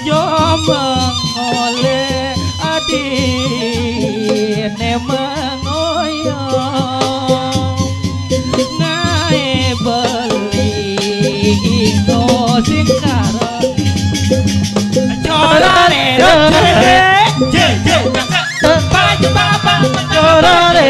yo mengoleh adine mengoyong ngae beli ino sing karo jorane je baju bapa jorane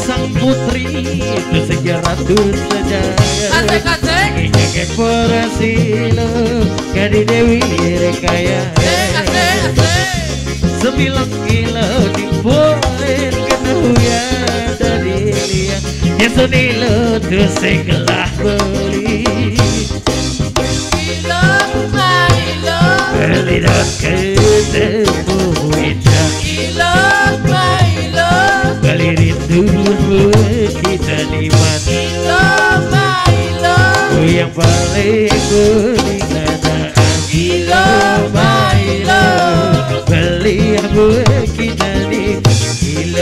sang putri itu saja ratu saja ke perasilo kadi dewi rekaya 9 kilo diboleh kenuya dari liang ya senilo tu segelah beli beli dah ketemu kita beli rindu kita di mati yang paling beringatan beli yang kita di kita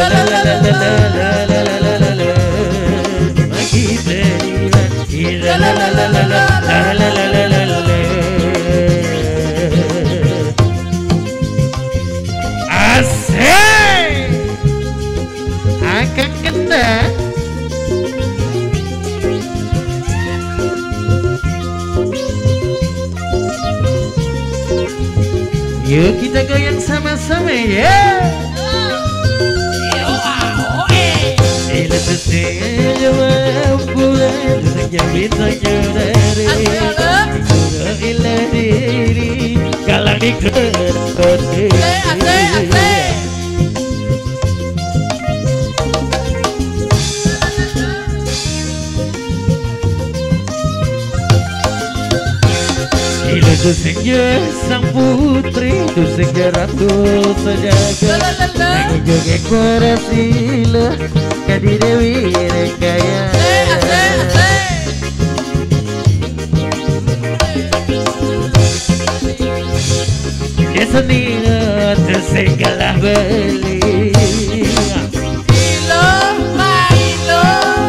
asik akan kena yuk kita goyang sama-sama ya. Ini sesungguhnya bulan yang bintangnya dari sudah ilah diri kalang di kota. Itu senja sang putri itu senja ratu sejaga lagi joget korasila kadi dewi rekaya dia senila tersegalah beli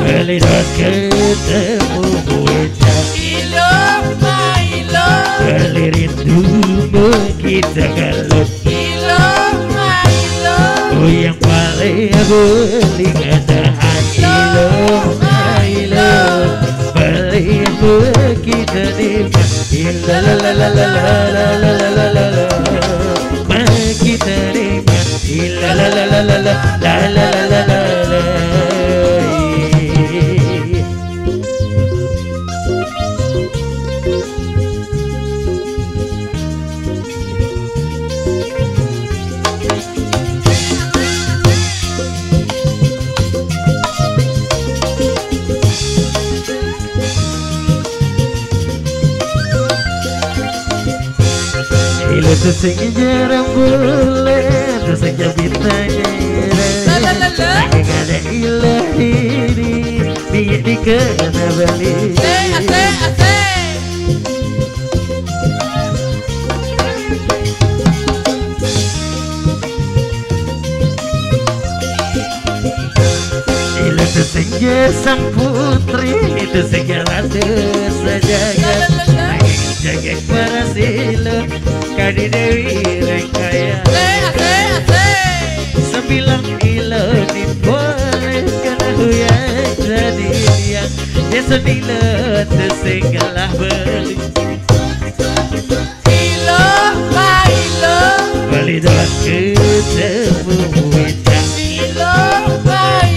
beli dan ketemu kita beli rindu kita kalau oh yang paling beli ada beli kita di kita di itu sing jarang bulan itu saja bintangnya lagi ada ilah ini biar dikena balik itu saja sang putri itu segala dosa jaga jaga para silo kadi dewi rekaya sembilan ilo dibolehkan huyang jadi yang dia senilo tersegalah beli ilo ilo beli doang ketemu wajah ilo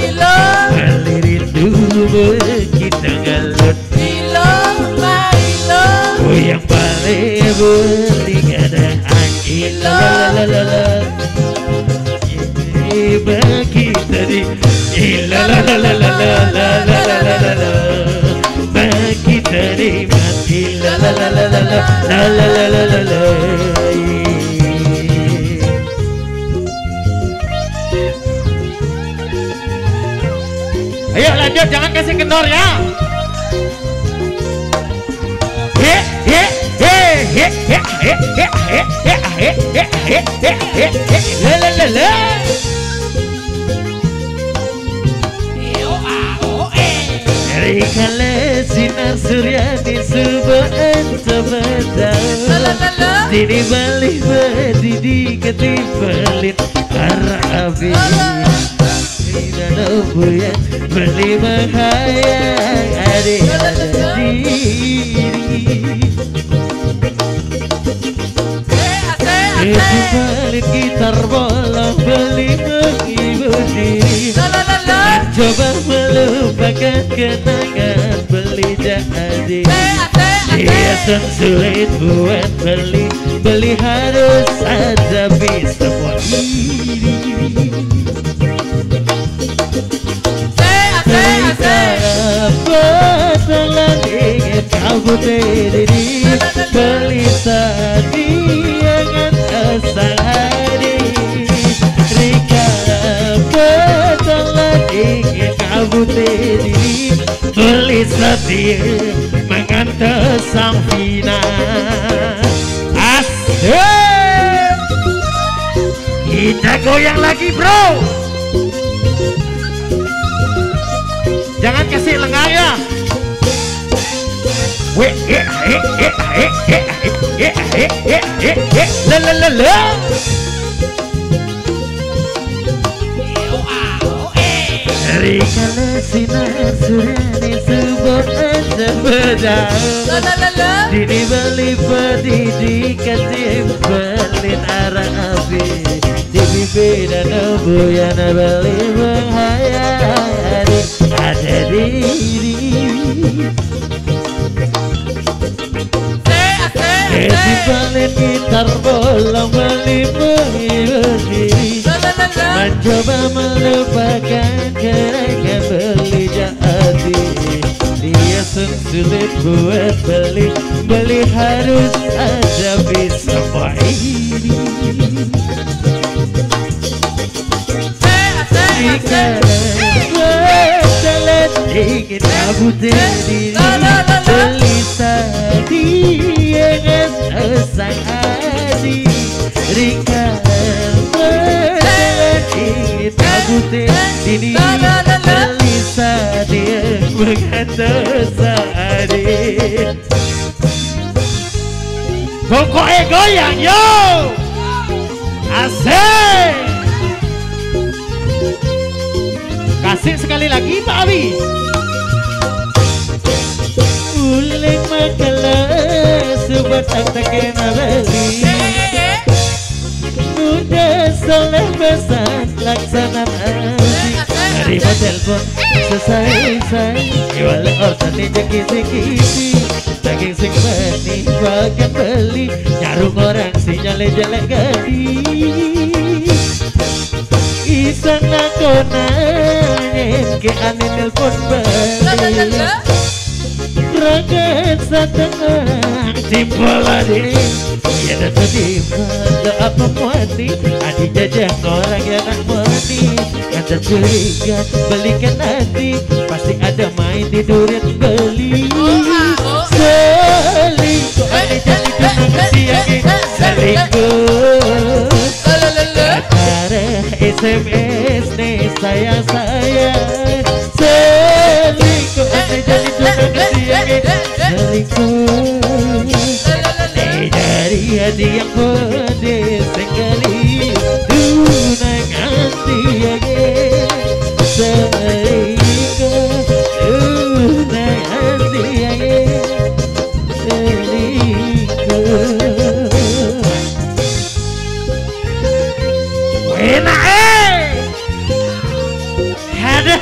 ilo beli rindu kita galut ilo ilo yang balik beli ada angin la bagi tadi la bagi tadi mati la ayo lanjut jangan kasih kendor ya dari kala sinar surya di subaan teman-teman dini balik berdidi ketibalin arabi tidak nubuyan beli menghayang adik ada diri balik gitar bolong beli menghibur diri coba melupakan kenangan beli jadi dia sulit buat beli harus ada bisa buat diri betulan ingin kamu diri beli tadi jangan asal hari Rika betulan ingin kamu diri beli tadi mengantar sang final asik kita goyang lagi bro jangan kasih lengan ya. Dari kala sinar surya di sebuah sebedang dini beli pedidi ketimbelin arah api di bibir dan buyan beli menghayal ada diri ketimbelin gitar bolong beli menghibur diri mencoba melupakan kerana beli jadi dia sulit buat beli harus ada bisa ini jika berjalan ingin kamu diri beli tadi yang selesai hadi jika ingin kamu diri beli tadi mengantar sehari pokoknya goyang yo asik kasih sekali lagi Pak Abi uling makalah sebatang tak kena beli udah soleh pesan laksanaan terima telepon selesai jual ortan di kisi-kisi daging sing benih bagian beli nyarung orang sinyalnya jelek gadis isan aku nangin ke aneh nelpon balik Rakyat setengah timpalade ya datu timpal apa muati adi jajang orang yang nak muati kata curiga belikan hati pasti ada main di durian beli selingkuh adi jadi tunangan dia selingkuh kata SMS nih sayang selingkuh adi jadi tunangan dia selingkuh dari hati yang pedes sekali tunangan dia selingkuh tunangan dia selingkuh enak ada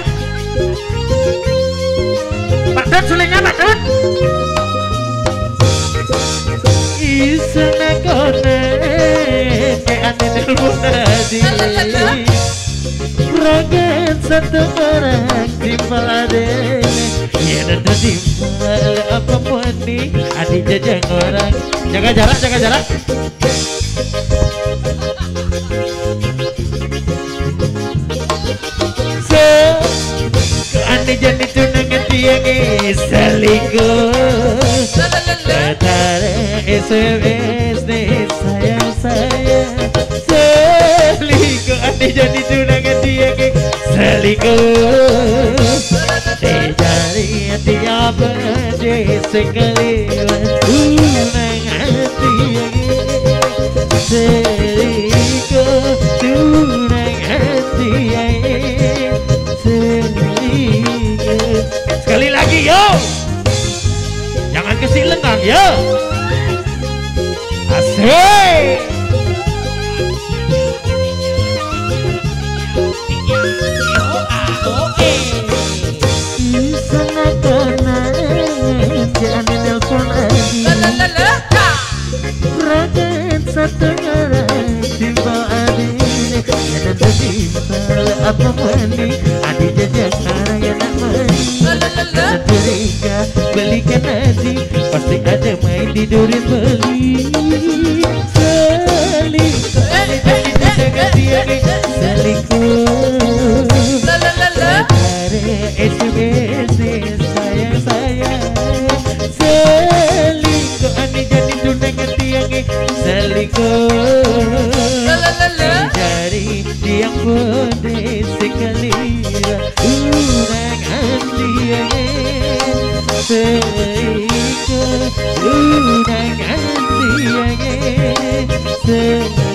Pak Dut sulingnya Pak Dut isana kone ke ane nelpon tadi rakyat satu orang timpal ade ya datu timpal apa muani adi jajang orang jaga jarak ane jadi tunangan tiang selingkuh Tara SMS nih sayang selingkuh ane jadi tunangan tiang selingkuh dari hati apa deh sekali tunangan tiang selingkuh tunangan tiang selingkuh sekali lagi yo jangan kesilengan yo asik sana kenangan jangan nelpon lagi rakyat satu orang timbal adine ada timbal apa mani adi jajak orang yang nak mani curiga belikan hati pasti ada main di durian beli selingkuh selingkuh SMS sayang selingkuh ane jadi tunangan tiang selingkuh dari tiang pedes sekali tunangan tiang selingkuh tunangan tiang selingkuh